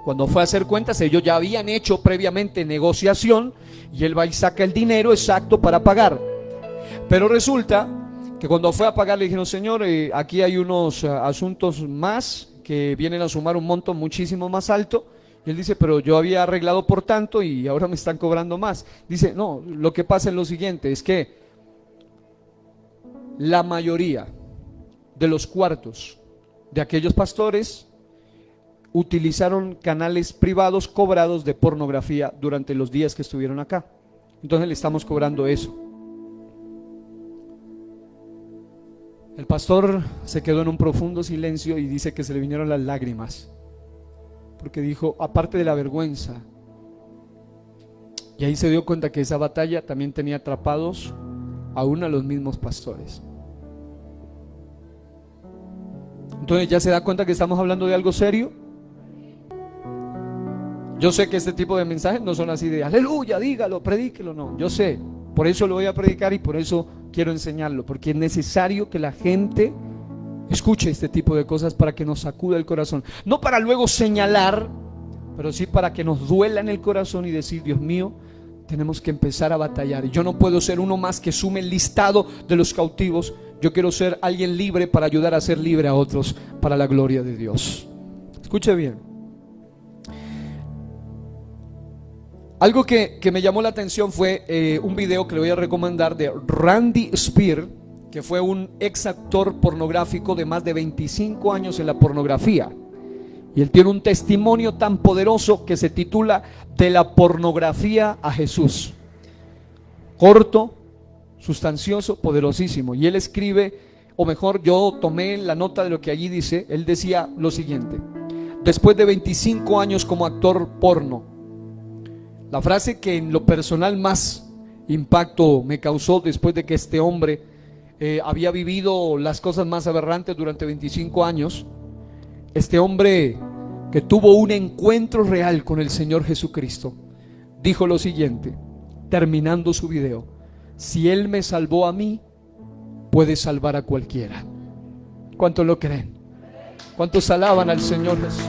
cuando fue a hacer cuentas, ellos ya habían hecho previamente negociación y él va y saca el dinero exacto para pagar. Pero resulta que cuando fue a pagar le dijeron: señor, aquí hay unos asuntos más que vienen a sumar un monto muchísimo más alto. Y él dice: pero yo había arreglado por tanto y ahora me están cobrando más. Dice: no, lo que pasa es lo siguiente, es que la mayoría de los cuartos de aquellos pastores utilizaron canales privados cobrados de pornografía durante los días que estuvieron acá. Entonces le estamos cobrando eso. El pastor se quedó en un profundo silencio y dice que se le vinieron las lágrimas, porque dijo, aparte de la vergüenza, y ahí se dio cuenta que esa batalla también tenía atrapados aún a los mismos pastores. Entonces ya se da cuenta que estamos hablando de algo serio. Yo sé que este tipo de mensajes no son así de aleluya, dígalo, predíquelo, no, yo sé, por eso lo voy a predicar y por eso quiero enseñarlo, porque es necesario que la gente escuche este tipo de cosas para que nos sacuda el corazón, no para luego señalar, pero sí para que nos duela en el corazón y decir: Dios mío, tenemos que empezar a batallar. Y yo no puedo ser uno más que sume el listado de los cautivos. Yo quiero ser alguien libre para ayudar a ser libre a otros para la gloria de Dios. Escuche bien. Algo que me llamó la atención fue un video que le voy a recomendar de Randy Spear, que fue un ex actor pornográfico de más de 25 años en la pornografía. Y él tiene un testimonio tan poderoso que se titula De la pornografía a Jesús. Corto, sustancioso, poderosísimo. Y él escribe, o mejor, yo tomé la nota de lo que allí dice. Él decía lo siguiente: después de 25 años como actor porno, la frase que en lo personal más impacto me causó después de que este hombre había vivido las cosas más aberrantes durante 25 años, este hombre que tuvo un encuentro real con el Señor Jesucristo, dijo lo siguiente, terminando su video: si Él me salvó a mí, puede salvar a cualquiera. ¿Cuántos lo creen? ¿Cuántos alaban al Señor Jesús?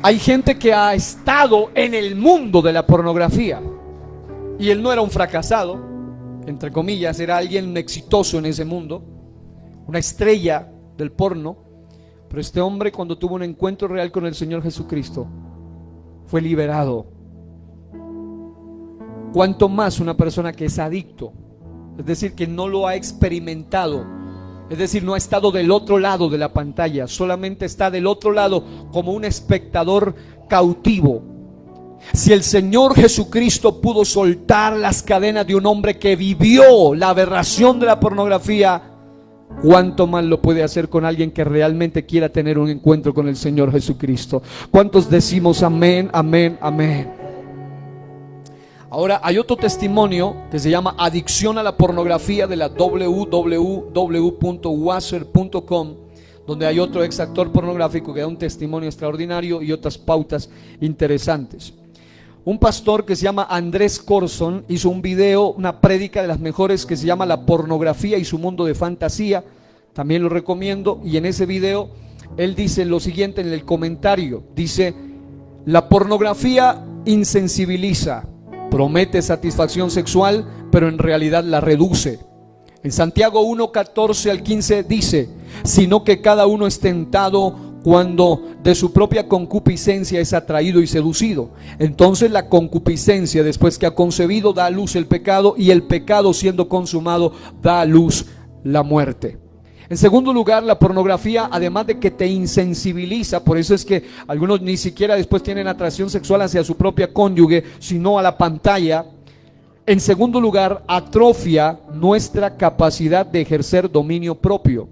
Hay gente que ha estado en el mundo de la pornografía y él no era un fracasado, entre comillas, era alguien exitoso en ese mundo, una estrella del porno, Pero este hombre, cuando tuvo un encuentro real con el Señor Jesucristo, fue liberado. Cuanto más una persona que es adicto, es decir, que no lo ha experimentado, es decir, no ha estado del otro lado de la pantalla, solamente está del otro lado como un espectador cautivo. Si el Señor Jesucristo pudo soltar las cadenas de un hombre que vivió la aberración de la pornografía, ¿cuánto más lo puede hacer con alguien que realmente quiera tener un encuentro con el Señor Jesucristo? ¿Cuántos decimos amén, amén, amén? Ahora hay otro testimonio que se llama Adicción a la pornografía, de la www.wasser.com, donde hay otro ex actor pornográfico que da un testimonio extraordinario y otras pautas interesantes. Un pastor que se llama Andrés Corson hizo un video, una prédica de las mejores, que se llama La pornografía y su mundo de fantasía. También lo recomiendo. Y en ese video él dice lo siguiente en el comentario. Dice: la pornografía insensibiliza, promete satisfacción sexual, pero en realidad la reduce. En Santiago 1:14 al 15 dice: sino que cada uno es tentado cuando de su propia concupiscencia es atraído y seducido. Entonces la concupiscencia, después que ha concebido, da a luz el pecado, y el pecado, siendo consumado, da a luz la muerte. En segundo lugar, la pornografía, además de que te insensibiliza, por eso es que algunos ni siquiera después tienen atracción sexual hacia su propia cónyuge, sino a la pantalla. En segundo lugar, atrofia nuestra capacidad de ejercer dominio propio,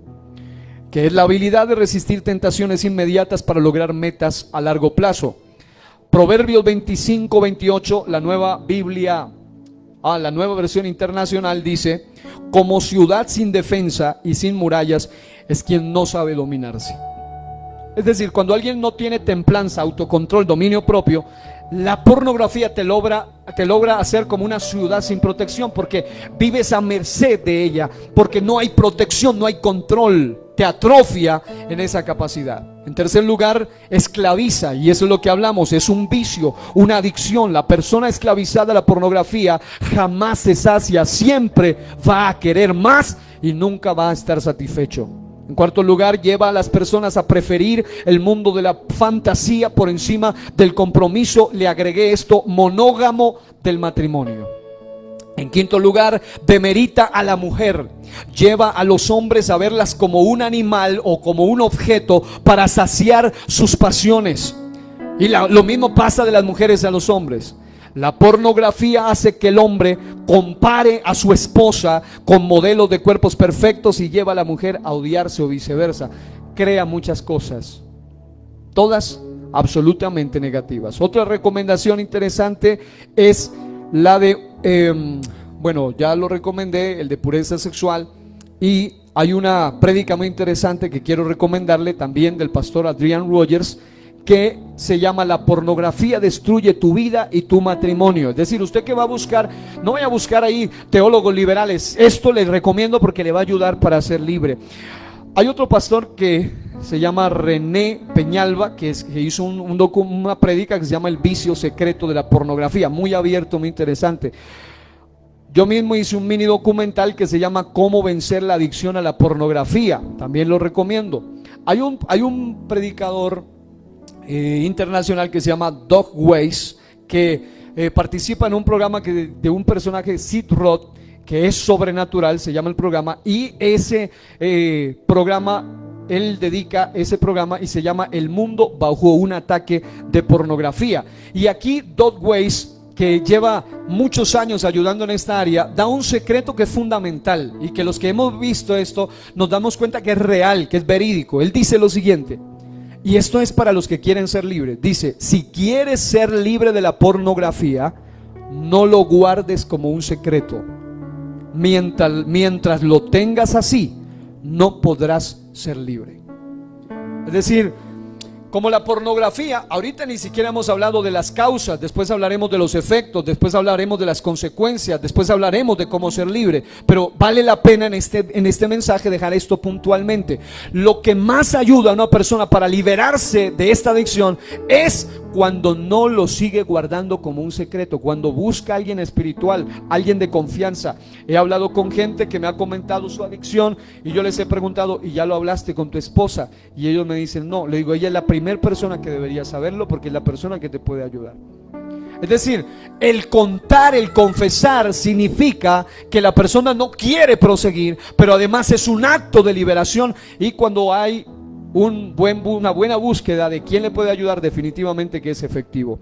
que es la habilidad de resistir tentaciones inmediatas para lograr metas a largo plazo. Proverbios 25:28, la nueva Biblia, la nueva versión internacional, dice: como ciudad sin defensa y sin murallas es quien no sabe dominarse. Es decir, cuando alguien no tiene templanza, autocontrol, dominio propio, la pornografía te logra hacer como una ciudad sin protección, porque vives a merced de ella, porque no hay protección, no hay control, te atrofia en esa capacidad. En tercer lugar, esclaviza, y eso es lo que hablamos, es un vicio, una adicción. La persona esclavizada a la pornografía jamás se sacia, siempre va a querer más y nunca va a estar satisfecho. En cuarto lugar, lleva a las personas a preferir el mundo de la fantasía por encima del compromiso, le agregué esto, monógamo del matrimonio. En quinto lugar, demerita a la mujer, lleva a los hombres a verlas como un animal o como un objeto para saciar sus pasiones. Y lo mismo pasa de las mujeres a los hombres. La pornografía hace que el hombre compare a su esposa con modelos de cuerpos perfectos y lleva a la mujer a odiarse o viceversa. Crea muchas cosas, todas absolutamente negativas. Otra recomendación interesante es la de, ya lo recomendé, el de pureza sexual. Y hay una prédica muy interesante que quiero recomendarle también, del pastor Adrian Rogers, que se llama La pornografía destruye tu vida y tu matrimonio. Es decir, usted que va a buscar, no vaya a buscar ahí teólogos liberales. Esto les recomiendo porque le va a ayudar para ser libre. Hay otro pastor que se llama René Peñalba, que hizo una prédica que se llama El vicio secreto de la pornografía, muy abierto, muy interesante. Yo mismo hice un mini documental que se llama Cómo vencer la adicción a la pornografía, también lo recomiendo. Hay un predicador internacional que se llama Doug Weiss, que participa en un programa de un personaje, Sid Roth, que es sobrenatural, se llama el programa, y ese programa, él dedica ese programa y se llama El mundo bajo un ataque de pornografía. Y aquí Doug Weiss, que lleva muchos años ayudando en esta área, da un secreto que es fundamental y que los que hemos visto esto nos damos cuenta que es real, que es verídico. Él dice lo siguiente, y esto es para los que quieren ser libres. Dice: si quieres ser libre de la pornografía, no lo guardes como un secreto. Mientras lo tengas así, no podrás ser libre. Es decir, como la pornografía, ahorita ni siquiera hemos hablado de las causas, después hablaremos de los efectos, después hablaremos de las consecuencias, después hablaremos de cómo ser libre, pero vale la pena en este mensaje dejar esto puntualmente. Lo que más ayuda a una persona para liberarse de esta adicción es cuando no lo sigue guardando como un secreto, cuando busca a alguien espiritual, alguien de confianza. He hablado con gente que me ha comentado su adicción y yo les he preguntado, ¿y ya lo hablaste con tu esposa? Y ellos me dicen, no. Le digo, ella es la primera persona que debería saberlo porque es la persona que te puede ayudar. Es decir, el contar, el confesar significa que la persona no quiere proseguir, pero además es un acto de liberación. Y cuando hay una buena búsqueda de quién le puede ayudar, definitivamente que es efectivo.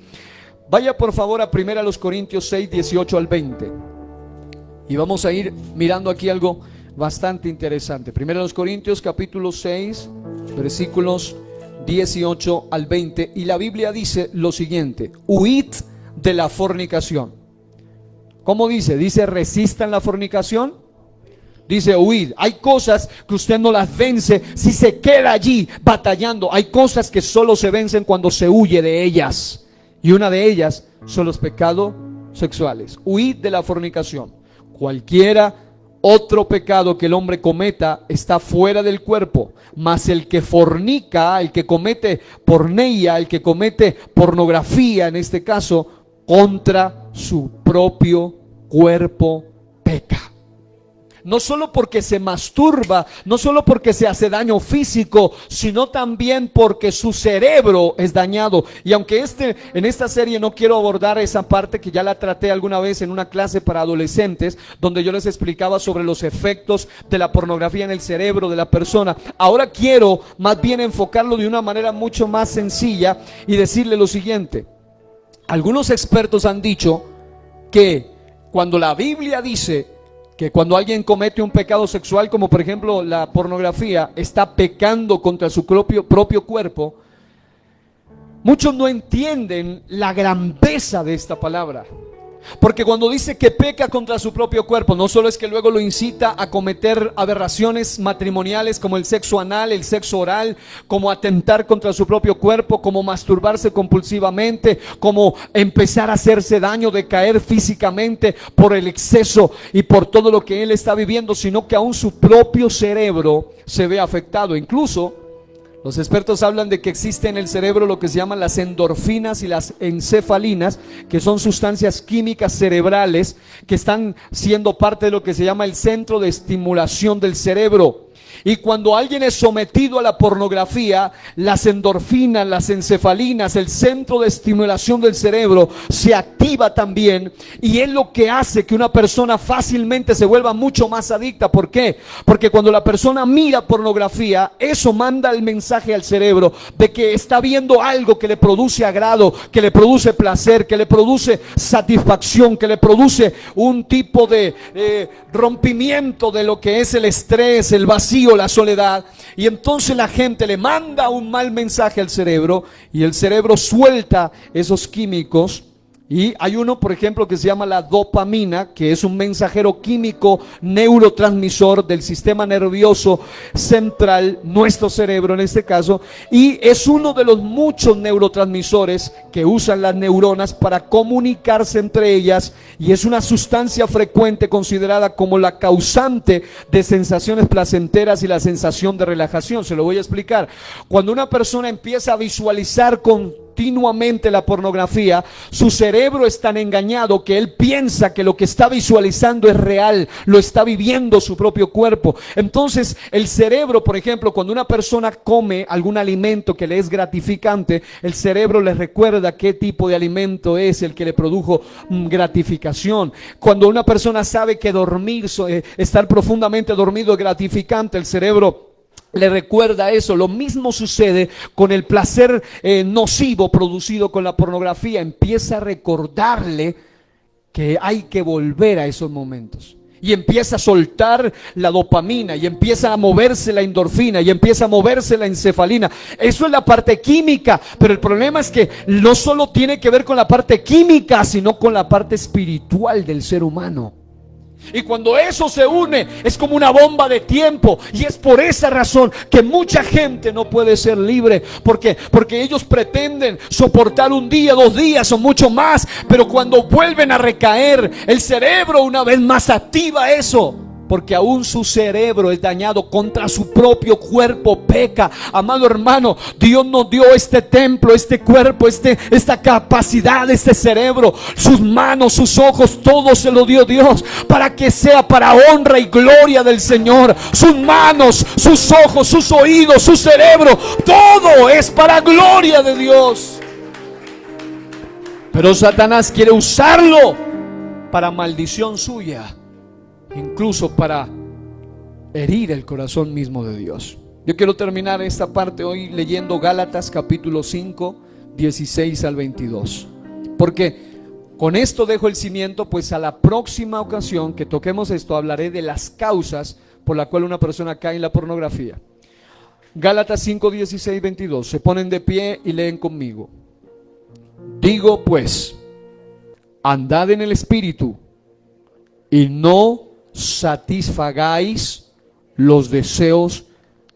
Vaya por favor a 1 Corintios 6, 18 al 20. Y vamos a ir mirando aquí algo bastante interesante. 1 Corintios capítulo 6, versículos 18 al 20. Y la Biblia dice lo siguiente: huid de la fornicación. ¿Cómo dice? Dice resistan la fornicación. Dice huid. Hay cosas que usted no las vence si se queda allí batallando. Hay cosas que solo se vencen cuando se huye de ellas. Y una de ellas son los pecados sexuales. Huid de la fornicación. Cualquiera otro pecado que el hombre cometa está fuera del cuerpo, mas el que fornica, el que comete porneia, el que comete pornografía, en este caso, contra su propio cuerpo peca. No solo porque se masturba, no solo porque se hace daño físico, sino también porque su cerebro es dañado. Y aunque en esta serie no quiero abordar esa parte que ya la traté alguna vez en una clase para adolescentes, donde yo les explicaba sobre los efectos de la pornografía en el cerebro de la persona, ahora quiero más bien enfocarlo de una manera mucho más sencilla y decirle lo siguiente. Algunos expertos han dicho que cuando la Biblia dice que cuando alguien comete un pecado sexual, como por ejemplo la pornografía, está pecando contra su propio cuerpo, muchos no entienden la grandeza de esta palabra. Porque cuando dice que peca contra su propio cuerpo, no solo es que luego lo incita a cometer aberraciones matrimoniales como el sexo anal, el sexo oral, como atentar contra su propio cuerpo, como masturbarse compulsivamente, como empezar a hacerse daño, de caer físicamente por el exceso y por todo lo que él está viviendo, sino que aún su propio cerebro se ve afectado. Incluso los expertos hablan de que existe en el cerebro lo que se llaman las endorfinas y las encefalinas, que son sustancias químicas cerebrales que están siendo parte de lo que se llama el centro de estimulación del cerebro. Y cuando alguien es sometido a la pornografía, las endorfinas, las encefalinas, el centro de estimulación del cerebro se activa también, y es lo que hace que una persona fácilmente se vuelva mucho más adicta. ¿Por qué? Porque cuando la persona mira pornografía, eso manda el mensaje al cerebro de que está viendo algo que le produce agrado, que le produce placer, que le produce satisfacción, que le produce un tipo de rompimiento de lo que es el estrés, el vacío, la soledad. Y entonces la gente le manda un mal mensaje al cerebro y el cerebro suelta esos químicos. Y hay uno, por ejemplo, que se llama la dopamina, que es un mensajero químico neurotransmisor del sistema nervioso central, nuestro cerebro en este caso, y es uno de los muchos neurotransmisores que usan las neuronas para comunicarse entre ellas, y es una sustancia frecuente considerada como la causante de sensaciones placenteras y la sensación de relajación. Se lo voy a explicar. Cuando una persona empieza a visualizar continuamente la pornografía, su cerebro es tan engañado que él piensa que lo que está visualizando es real, lo está viviendo su propio cuerpo. Entonces el cerebro, por ejemplo, cuando una persona come algún alimento que le es gratificante, el cerebro le recuerda qué tipo de alimento es el que le produjo gratificación. Cuando una persona sabe que dormir, estar profundamente dormido es gratificante, el cerebro le recuerda eso. Lo mismo sucede con el placer nocivo producido con la pornografía. Empieza a recordarle que hay que volver a esos momentos. Y empieza a soltar la dopamina, y empieza a moverse la endorfina, y empieza a moverse la encefalina. Eso es la parte química, pero el problema es que no solo tiene que ver con la parte química, sino con la parte espiritual del ser humano. Y cuando eso se une, es como una bomba de tiempo. Y es por esa razón que mucha gente no puede ser libre. Porque ellos pretenden soportar un día, 2 días o mucho más, pero cuando vuelven a recaer, el cerebro una vez más activa eso porque aún su cerebro es dañado, contra su propio cuerpo peca. Amado hermano, Dios nos dio este templo, este cuerpo, esta capacidad, este cerebro, sus manos, sus ojos, todo se lo dio Dios para que sea para honra y gloria del Señor. Sus manos, sus ojos, sus oídos, su cerebro, todo es para gloria de Dios. Pero Satanás quiere usarlo para maldición suya, incluso para herir el corazón mismo de Dios. Yo quiero terminar esta parte hoy leyendo Gálatas capítulo 5, 16 al 22. Porque con esto dejo el cimiento, pues a la próxima ocasión que toquemos esto hablaré de las causas por la cual una persona cae en la pornografía. Gálatas 5, 16, 22. Se ponen de pie y leen conmigo. Digo pues, andad en el Espíritu y no satisfagáis los deseos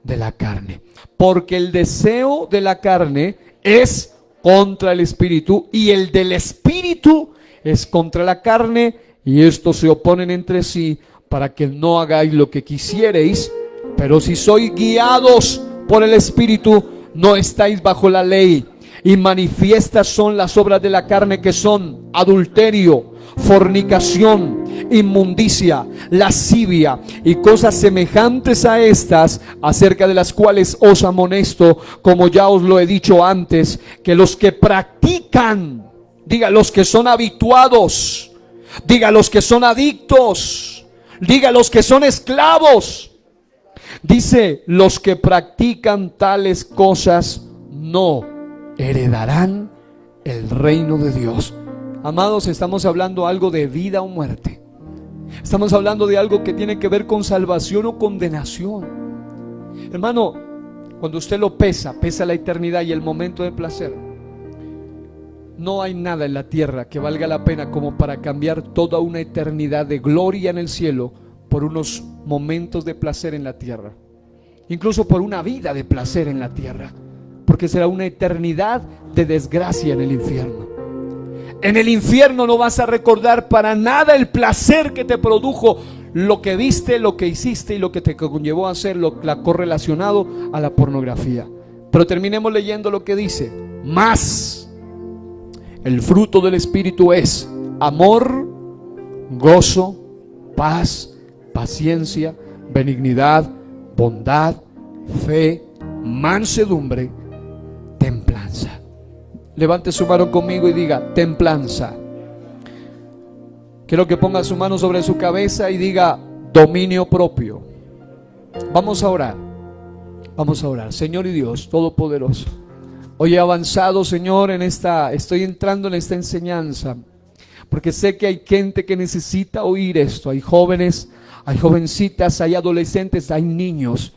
de la carne, porque el deseo de la carne es contra el Espíritu y el del Espíritu es contra la carne, y estos se oponen entre sí para que no hagáis lo que quisiereis. Pero si sois guiados por el Espíritu, no estáis bajo la ley. Y manifiestas son las obras de la carne, que son adulterio, fornicación, inmundicia, lascivia y cosas semejantes a estas, acerca de las cuales os amonesto, como ya os lo he dicho antes, que los que practican, diga los que son habituados, diga los que son adictos, diga los que son esclavos, dice, los que practican tales cosas no heredarán el reino de Dios. Amados, estamos hablando algo de vida o muerte. Estamos hablando de algo que tiene que ver con salvación o condenación. Hermano, cuando usted lo pesa la eternidad y el momento de placer. No hay nada en la tierra que valga la pena como para cambiar toda una eternidad de gloria en el cielo por unos momentos de placer en la tierra. Incluso por una vida de placer en la tierra, porque será una eternidad de desgracia en el infierno. En el infierno no vas a recordar para nada el placer que te produjo lo que viste, lo que hiciste y lo que te conllevó a hacer, la correlacionado a la pornografía. Pero terminemos leyendo lo que dice. Más el fruto del Espíritu es amor, gozo, paz, paciencia, benignidad, bondad, fe, mansedumbre, templanza. Levante su mano conmigo y diga templanza. Quiero que ponga su mano sobre su cabeza y diga dominio propio. Vamos a orar. Vamos a orar. Señor y Dios Todopoderoso, hoy he avanzado, Señor, estoy entrando en esta enseñanza, porque sé que hay gente que necesita oír esto. Hay jóvenes, hay jovencitas, hay adolescentes, hay niños,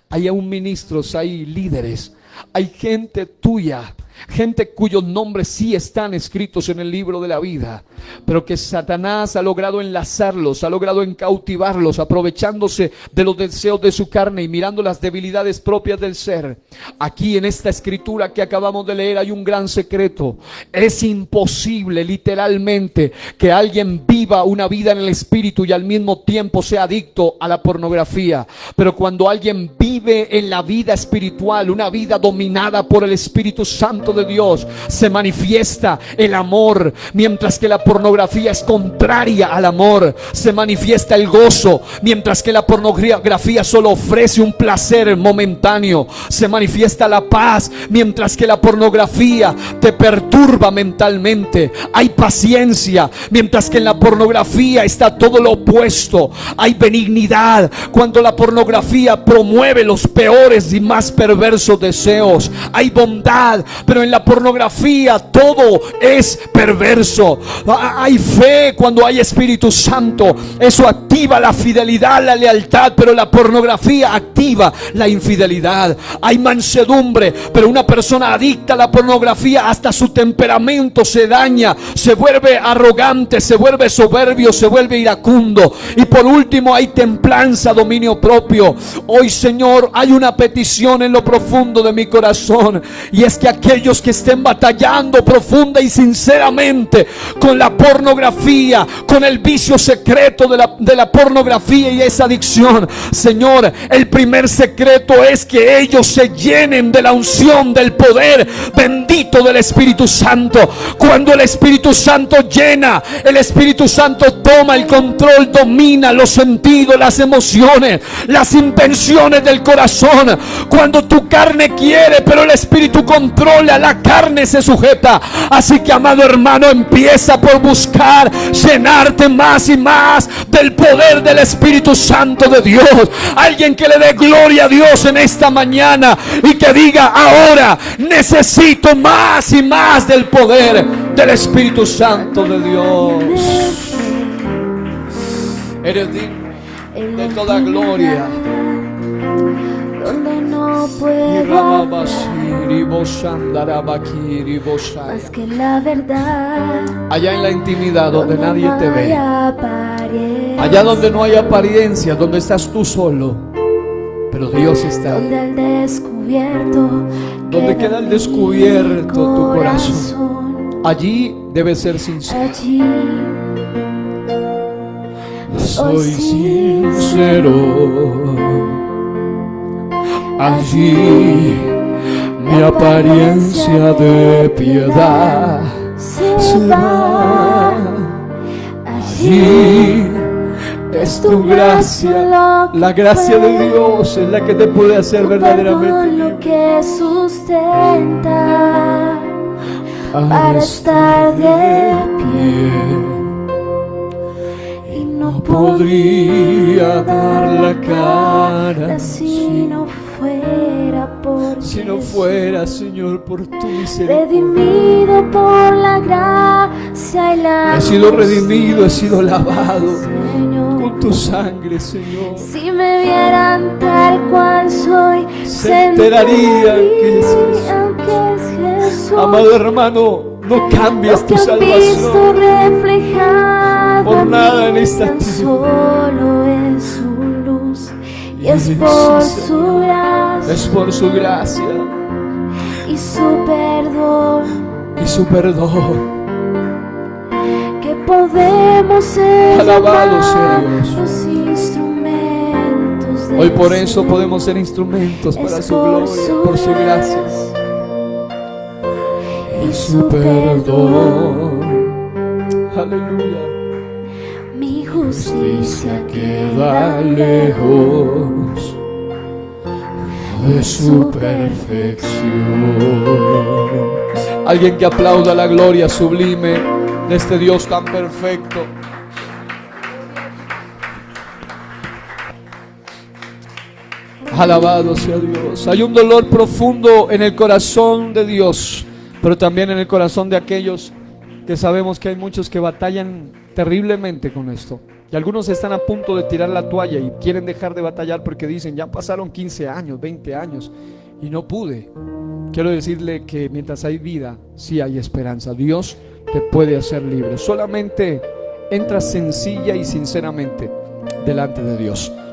hay aún ministros, hay líderes, hay gente tuya, gente cuyos nombres sí están escritos en el libro de la vida, pero que Satanás ha logrado enlazarlos, ha logrado encautivarlos, aprovechándose de los deseos de su carne y mirando las debilidades propias del ser. Aquí en esta escritura que acabamos de leer hay un gran secreto. Es imposible, literalmente, que alguien viva una vida en el Espíritu y al mismo tiempo sea adicto a la pornografía. Pero cuando alguien vive en la vida espiritual, una vida dominada por el Espíritu Santo de Dios, se manifiesta el amor, mientras que la pornografía es contraria al amor. Se manifiesta el gozo, mientras que la pornografía solo ofrece un placer momentáneo. Se manifiesta la paz, mientras que la pornografía te perturba mentalmente. Hay paciencia, mientras que en la pornografía está todo lo opuesto. Hay benignidad, cuando la pornografía promueve los peores y más perversos deseos. Hay bondad, pero en la pornografía todo es perverso. Hay fe cuando hay Espíritu Santo. Eso activa la fidelidad, la lealtad, pero la pornografía activa la infidelidad. Hay mansedumbre, pero una persona adicta a la pornografía, hasta su temperamento se daña, se vuelve arrogante, se vuelve soberbio, se vuelve iracundo. Y por último hay templanza, dominio propio. Hoy, Señor, hay una petición en lo profundo de mi corazón, y es que aquellos que estén batallando profunda y sinceramente con la la pornografía, con el vicio secreto de la pornografía y esa adicción. Señor, el primer secreto es que ellos se llenen de la unción, del poder bendito del Espíritu Santo. Cuando el Espíritu Santo llena, el Espíritu Santo toma el control, domina los sentidos, las emociones, las intenciones del corazón. Cuando tu carne quiere, pero el Espíritu controla, la carne se sujeta. Así que, amado hermano, empieza por buscar llenarte más y más del poder del Espíritu Santo de Dios. Alguien que le dé gloria a Dios en esta mañana y que diga: ahora necesito más y más del poder del Espíritu Santo de Dios. Eres digno de toda gloria. Donde no puedo más que la verdad. Allá en la intimidad donde nadie te ve, allá donde no hay apariencia, donde estás tú solo, pero Dios está ahí. Donde al descubierto, donde queda al descubierto tu corazón, allí debes ser sincero. Allí soy sincero. Allí mi apariencia de piedad se va. Allí es tu gracia. La gracia de Dios es la que te puede hacer verdaderamente lo que sustenta para estar de pie. Y no podría dar la cara si no fuera, Señor, por tu misericordia. Redimido por la gracia y la he sido redimido, he sido lavado, Señor, con tu sangre, Señor. Si me vieran tal cual soy, se enterarían que es Jesús. Amado hermano, no cambies tu salvación por nada en esta tierra. Solo es su luz y es por su gracia. Es por su gracia y su perdón. Y su perdón. Que podemos ser alabado sea Dios. Los instrumentos de hoy por eso podemos ser instrumentos para su gloria, por su gracia y su perdón. Aleluya. Mi justicia queda lejos de su perfección. Alguien que aplauda la gloria sublime de este Dios tan perfecto. Alabado sea Dios. Hay un dolor profundo en el corazón de Dios, pero también en el corazón de aquellos que sabemos que hay muchos que batallan terriblemente con esto. Y algunos están a punto de tirar la toalla y quieren dejar de batallar porque dicen: ya pasaron 15 años, 20 años y no pude. Quiero decirle que mientras hay vida, sí hay esperanza. Dios te puede hacer libre. Solamente entra sencilla y sinceramente delante de Dios.